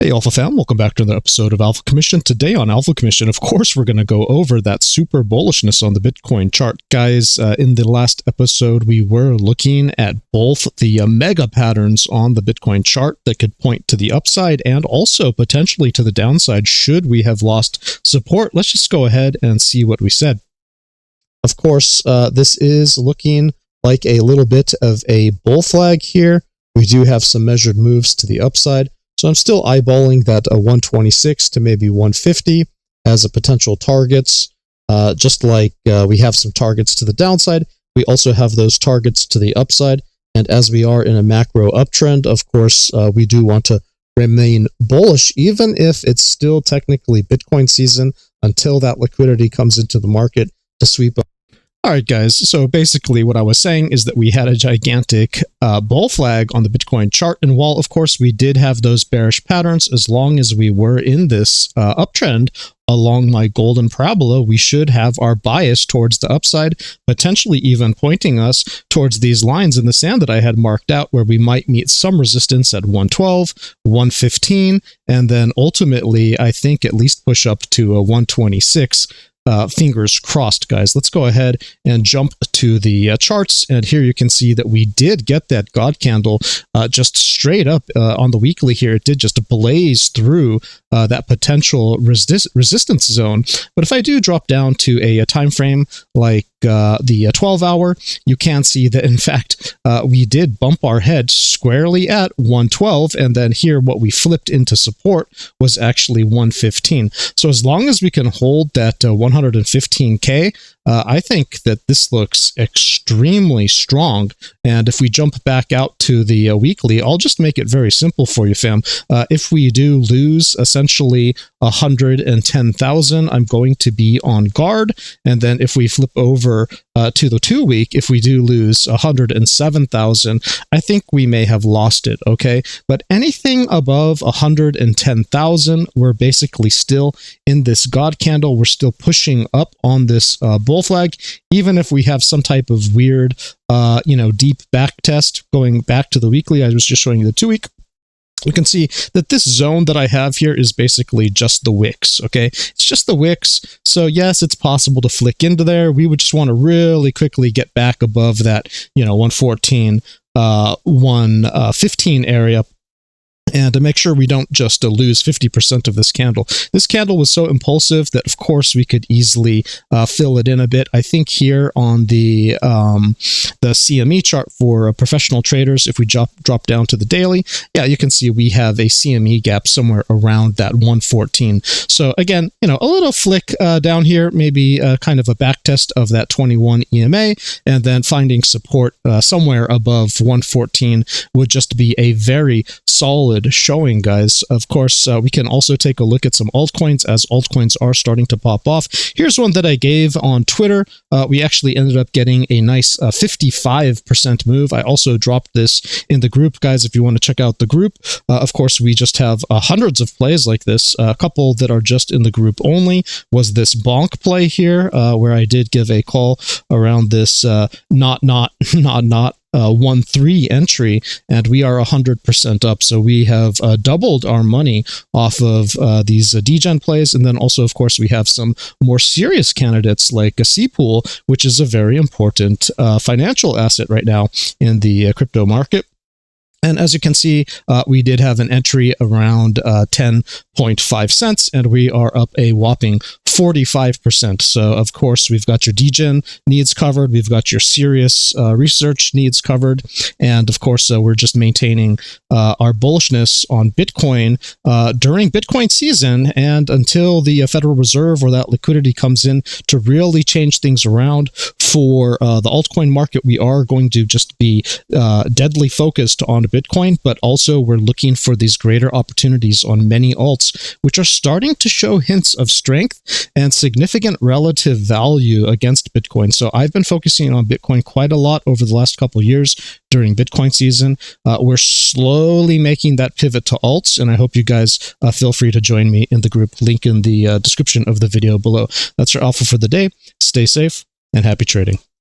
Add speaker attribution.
Speaker 1: Hey Alpha fam, welcome back to another episode of Alpha Commission. Today on Alpha Commission, of course, we're going to go over that super bullishness on the Bitcoin chart. Guys, in the last episode, we were looking at both the mega patterns on the Bitcoin chart that could point to the upside and also potentially to the downside should we have lost support. Let's just go ahead and see what we said. Of course, this is looking like a little bit of a bull flag here. We do have some measured moves to the upside. So I'm still eyeballing that 126 to maybe 150 as a potential targets. Just like we have some targets to the downside, we also have those targets to the upside. And as we are in a macro uptrend, of course, we do want to remain bullish, even if it's still technically Bitcoin season until that liquidity comes into the market to sweep up. All right, guys. So basically what I was saying is that we had a gigantic bull flag on the Bitcoin chart. And while, of course, we did have those bearish patterns, as long as we were in this uptrend along my golden parabola, we should have our bias towards the upside, potentially even pointing us towards these lines in the sand that I had marked out where we might meet some resistance at 112, 115, and then ultimately, I think at least push up to a 126. Fingers crossed, guys. Let's go ahead and jump to the charts. And here you can see that we did get that God candle just straight up on the weekly here. It did just blaze through that potential resistance zone. But if I do drop down to a time frame like the 12-hour, you can see that, in fact, we did bump our head squarely at 112. And then here, what we flipped into support was actually 115. So as long as we can hold that 115K, I think that this looks extremely strong. And if we jump back out to the weekly, I'll just make it very simple for you, fam. If we do lose essentially 110,000, I'm going to be on guard. And then if we flip over to the 2-week, if we do lose 107,000, I think we may have lost it, okay? But anything above 110,000, we're basically still in this God candle. We're still pushing up on this bull flag, even if we have some type of weird, deep back test going back to the weekly. I was just showing you the 2-week. You can see that this zone that I have here is basically just the wicks, okay? It's just the wicks. So yes, it's possible to flick into there. We would just want to really quickly get back above that, 114, 115 area. And to make sure we don't just lose 50% of this candle. This candle was so impulsive that, of course, we could easily fill it in a bit. I think here on the CME chart for professional traders, if we drop down to the daily, yeah, you can see we have a CME gap somewhere around that 114. So again, a little flick down here, maybe kind of a back test of that 21 EMA, and then finding support somewhere above 114 would just be a very solid showing, guys. Of course, we can also take a look at some altcoins as altcoins are starting to pop off. Here's one that I gave on Twitter. We actually ended up getting a nice 55% move. I also dropped this in the group, guys, if you want to check out the group. Of course, we just have hundreds of plays like this. A couple that are just in the group only was this bonk play here, where I did give a call around this not 1-3 entry, and we are 100% up. So we have doubled our money off of these degen plays. And then also, of course, we have some more serious candidates like a Cpool, which is a very important financial asset right now in the crypto market. And as you can see, we did have an entry around 10.5 cents, and we are up a whopping 45%. So, of course, we've got your degen needs covered. We've got your serious research needs covered. And, of course, we're just maintaining our bullishness on Bitcoin during Bitcoin season and until the Federal Reserve or that liquidity comes in to really change things around. For the altcoin market, we are going to just be deadly focused on Bitcoin, but also we're looking for these greater opportunities on many alts, which are starting to show hints of strength and significant relative value against Bitcoin. So I've been focusing on Bitcoin quite a lot over the last couple of years during Bitcoin season. We're slowly making that pivot to alts, and I hope you guys feel free to join me in the group. Link in the description of the video below. That's your alpha for the day. Stay safe and happy trading.